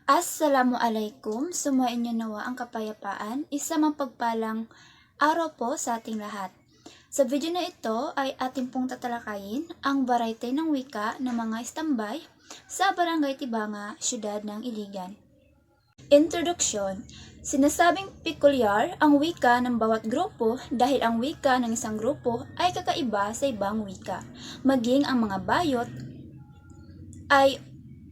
Assalamualaikum, sumainyo nawa ang kapayapaan, isa mapagpalang araw po sa ating lahat. Sa video na ito ay ating pong tatalakayin ang variety ng wika ng mga istambay sa Barangay Tibanga, Siyudad ng Iligan. Introduction. Sinasabing pekulyar ang wika ng bawat grupo dahil ang wika ng isang grupo ay kakaiba sa ibang wika. Maging ang mga bayot ay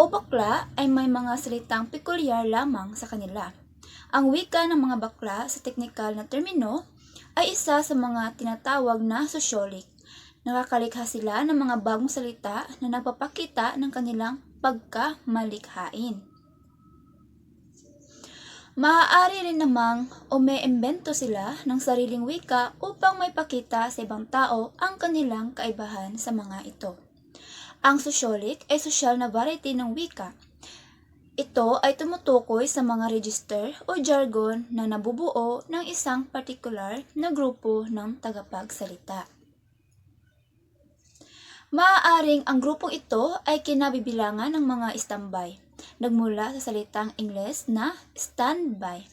o bakla ay may mga salitang pekulyar lamang sa kanila. Ang wika ng mga bakla sa teknikal na termino ay isa sa mga tinatawag na sociolic. Nakakalikha sila ng mga bagong salita na nagpapakita ng kanilang pagkamalikhain. Maaari rin namang umiimbento sila ng sariling wika upang may pakita sa ibang tao ang kanilang kaibahan sa mga ito. Ang sociolic ay sosyal na variety ng wika. Ito ay tumutukoy sa mga register o jargon na nabubuo ng isang partikular na grupo ng tagapagsalita. Maaaring ang grupong ito ay kinabibilangan ng mga istambay, nagmula sa salitang Ingles na standby.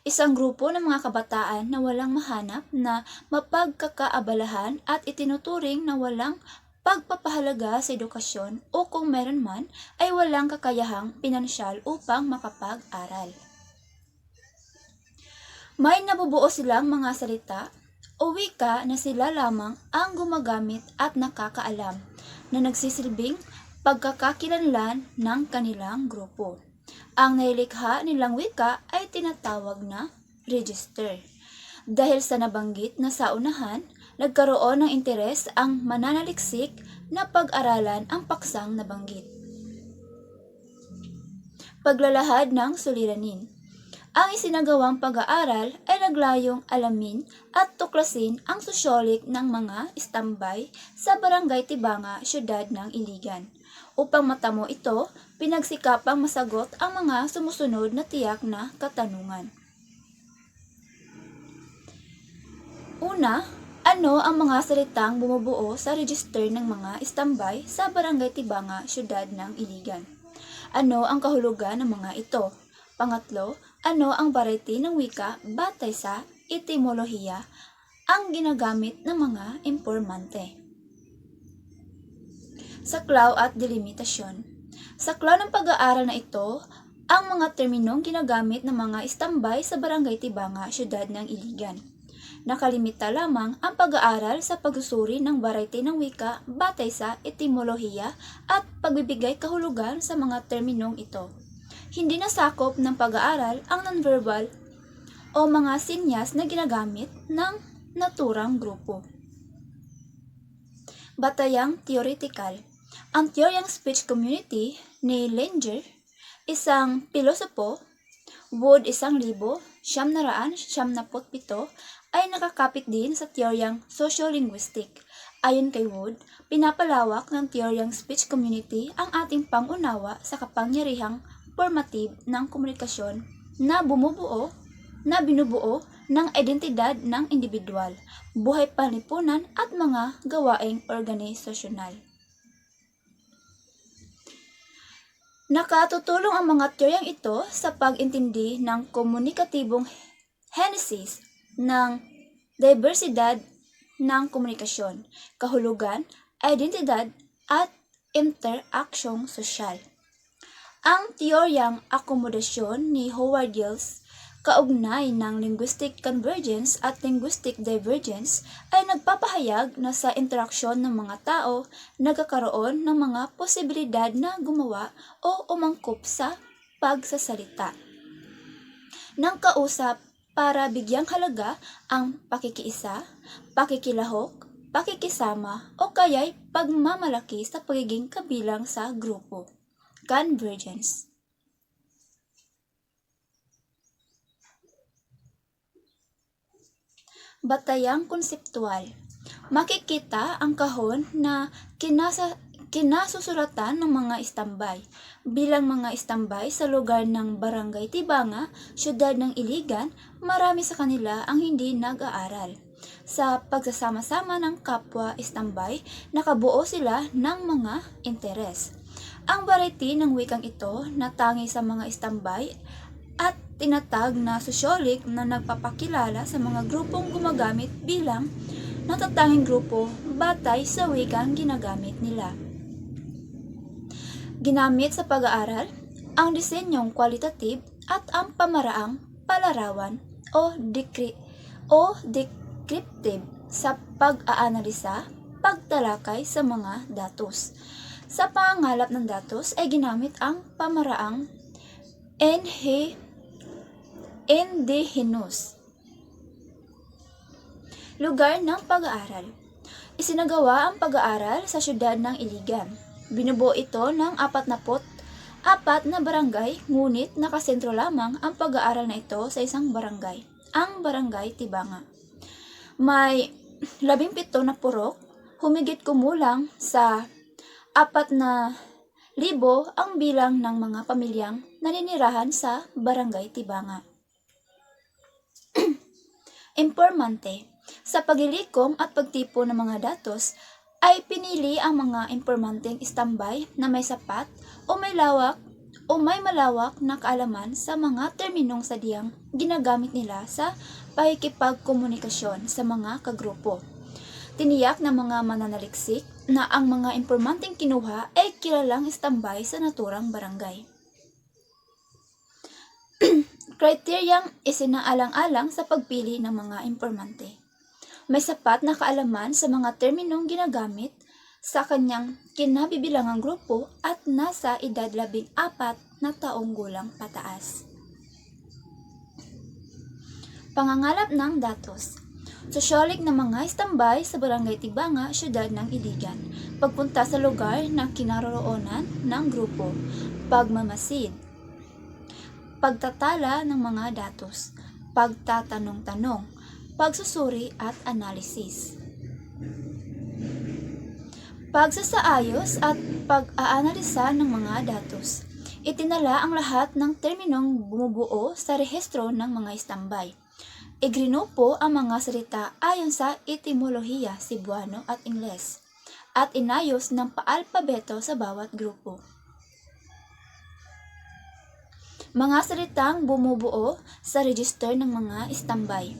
Isang grupo ng mga kabataan na walang mahanap na mapagkakaabalahan at itinuturing na walang pagpapahalaga sa edukasyon o kung meron man ay walang kakayahang pinansyal upang makapag-aral. May nabubuo silang mga salita o wika na sila lamang ang gumagamit at nakakaalam na nagsisilbing pagkakakilanlan ng kanilang grupo. Ang nailikha nilang wika ay tinatawag na register. Dahil sa nabanggit na sa unahan, nagkaroon ng interes ang mananaliksik na pag-aralan ang paksang nabanggit. Paglalahad ng suliranin. Ang isinagawang pag-aaral ay naglayong alamin at tuklasin ang sociolic ng mga istambay sa Barangay Tibanga, Siyudad ng Iligan. Upang matamo ito, pinagsikapang masagot ang mga sumusunod na tiyak na katanungan. Una, ano ang mga salitang bumubuo sa register ng mga istambay sa Barangay Tibanga, Siyudad ng Iligan? Ano ang kahulugan ng mga ito? Pangatlo, ano ang variety ng wika batay sa etimolohiya ang ginagamit ng mga impormante? Saklaw at delimitasyon. Saklaw ng pag-aaral na ito ang mga terminong ginagamit ng mga istambay sa Barangay Tibanga, Siyudad ng Iligan. Nakalimita lamang ang pag-aaral sa pagsusuri ng variety ng wika batay sa etimolohiya at pagbibigay kahulugan sa mga terminong ito. Hindi nasakop ng pag-aaral ang nonverbal o mga sinyas na ginagamit ng naturang grupo. Batayang theoretical. Ang teoryang speech community ni Langer, isang pilosopo, Wood 1997, ay nakakapit din sa teoryang sociolinguistic. Ayon kay Wood, pinapalawak ng teoryang speech community ang ating pangunawa sa kapangyarihang formative ng komunikasyon na binubuo ng identidad ng individual, buhay panlipunan at mga gawaing organisasyonal. Nakatutulong ang mga teoryang ito sa pag-intindi ng komunikatibong henesis ng diversidad ng komunikasyon, kahulugan, identidad at interaksyong sosyal. Ang teoryang akomodasyon ni Howard Gills, kaugnay ng linguistic convergence at linguistic divergence, ay nagpapahayag na sa interaksyon ng mga tao nagkakaroon ng mga posibilidad na gumawa o umangkop sa pagsasalita ng kausap para bigyang halaga ang pakikiisa, pakikilahok, pakikisama o kaya'y pagmamalaki sa pagiging kabilang sa grupo. Convergence. Batayang konseptual. Makikita ang kahon na kinasusulatan ng mga istambay. Bilang mga istambay sa lugar ng Barangay Tibanga, Siyudad ng Iligan, marami sa kanila ang hindi nag-aaral. Sa pagsasama-sama ng kapwa istambay, nakabuo sila ng mga interes. Ang variety ng wikang ito na tangi sa mga istambay at tinatag na sociolic na nagpapakilala sa mga grupong gumagamit bilang natatanging grupo batay sa wikang ginagamit nila. Ginamit sa pag-aaral ang disenyong qualitative at ang pamaraang palarawan o descriptive sa pag-aanalisa, pagtalakay sa mga datos. Sa pangangalap ng datos ay ginamit ang pamaraang endogenous. Lugar ng pag-aaral. Isinagawa ang pag-aaral sa siyudad ng Iligan. Binubuo ito ng 44 na barangay, ngunit nakasentro lamang ang pag-aaral na ito sa isang barangay, ang Barangay Tibanga. May 17 na purok, humigit kumulang sa 4,000 ang bilang ng mga pamilyang naninirahan sa Barangay Tibanga. Informante. Sa paglilikom at pagtipo ng mga datos, ay pinili ang mga impormanteng istambay na may sapat o may malawak na kaalaman sa mga terminong sadyang ginagamit nila sa pakikipagkomunikasyon sa mga kagrupo. Tiniyak ng mga mananaliksik na ang mga impormanteng kinuha ay kilalang istambay sa naturang barangay. Kriteryang isinaalang-alang sa pagpili ng mga impormante. May sapat na kaalaman sa mga terminong ginagamit sa kanyang kinabibilangang grupo at nasa edad 14 na taong gulang pataas. Pangangalap ng datos. Sociolic na mga istambay sa Barangay Tibanga, siyudad ng Iligan. Pagpunta sa lugar na kinaroroonan ng grupo. Pagmamasid. Pagtatala ng mga datos. Pagtatanong-tanong. Pagsusuri at analisis. Pagsasaayos at pag-aanalisa ng mga datos. Itinala ang lahat ng terminong bumubuo sa rehistro ng mga istambay. Igrinupo ang mga salita ayon sa etimolohiya Cebuano at Ingles at inayos ng paalpabeto sa bawat grupo. Mga salitang bumubuo sa register ng mga istambay.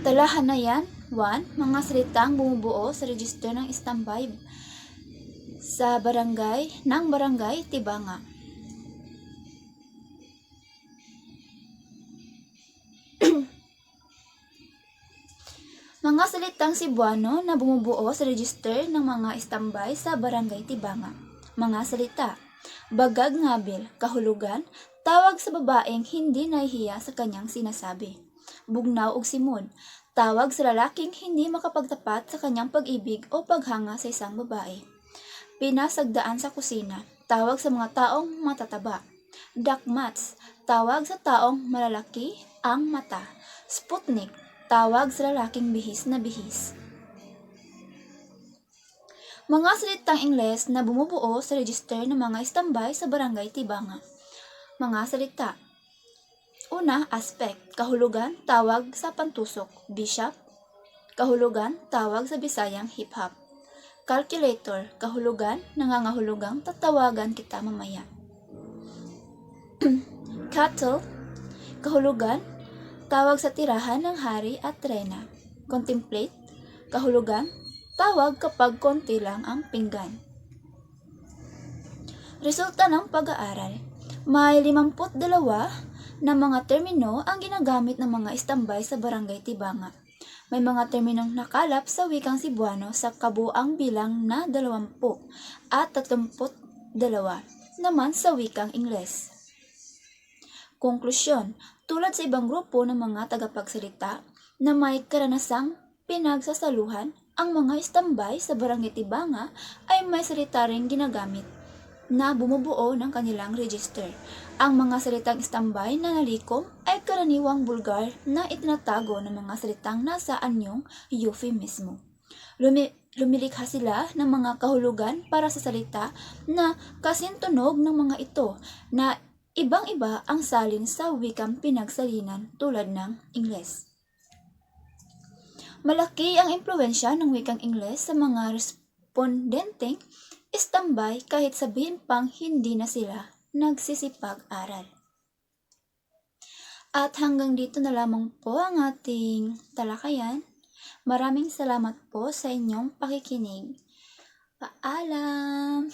Talahanayan 1. Mga salitang bumubuo sa register ng istambay sa Barangay Tibanga. Mga salitang Cebuano na bumubuo sa register ng mga istambay sa Barangay Tibanga. Mga salita: bagag ngabil, kahulugan, tawag sa babaeng hindi nahihiya sa kanyang sinasabi. Bugnaw og simon, tawag sa lalaking hindi makapagtapat sa kanyang pag-ibig o paghanga sa isang babae. Pinasagdaan sa kusina, tawag sa mga taong matataba. Dakmats, tawag sa taong malalaki ang mata. Sputnik, tawag sa lalaking bihis na bihis. Mga salitang Ingles na bumubuo sa register ng mga istambay sa Barangay Tibanga. Mga salita: una, aspect, kahulugan, tawag sa pantusok. Bishop, kahulugan, tawag sa Bisayang hip-hop. Calculator, kahulugan, nangangahulugang tatawagan kita mamaya. Cattle, kahulugan, tawag sa tirahan ng hari at reyna. Contemplate, kahulugan, tawag kapag konti lang ang pinggan. Resulta ng pag-aaral. May 52 na mga termino ang ginagamit ng mga istambay sa Barangay Tibanga. May mga terminong nakalap sa wikang Cebuano sa kabuang bilang na 20 at 32 naman sa wikang Ingles. Konklusyon: tulad sa ibang grupo ng mga tagapagsalita na may karanasang pinagsasaluhan, ang mga istambay sa Barangay Tibanga ay may salita ring ginagamit na bumubuo ng kanilang register. Ang mga salitang istambay na nalikom ay karaniwang bulgar na itinatago ng mga salitang nasa anyong euphemismo. Lumilikha sila ng mga kahulugan para sa salita na kasintunog ng mga ito na ibang-iba ang salin sa wikang pinagsalinan tulad ng Ingles. Malaki ang impluwensya ng wikang Ingles sa mga respondenteng istambay kahit sabihin pang hindi na sila nagsisipag-aral. At hanggang dito na lamang po ang ating talakayan. Maraming salamat po sa inyong pakikinig. Paalam!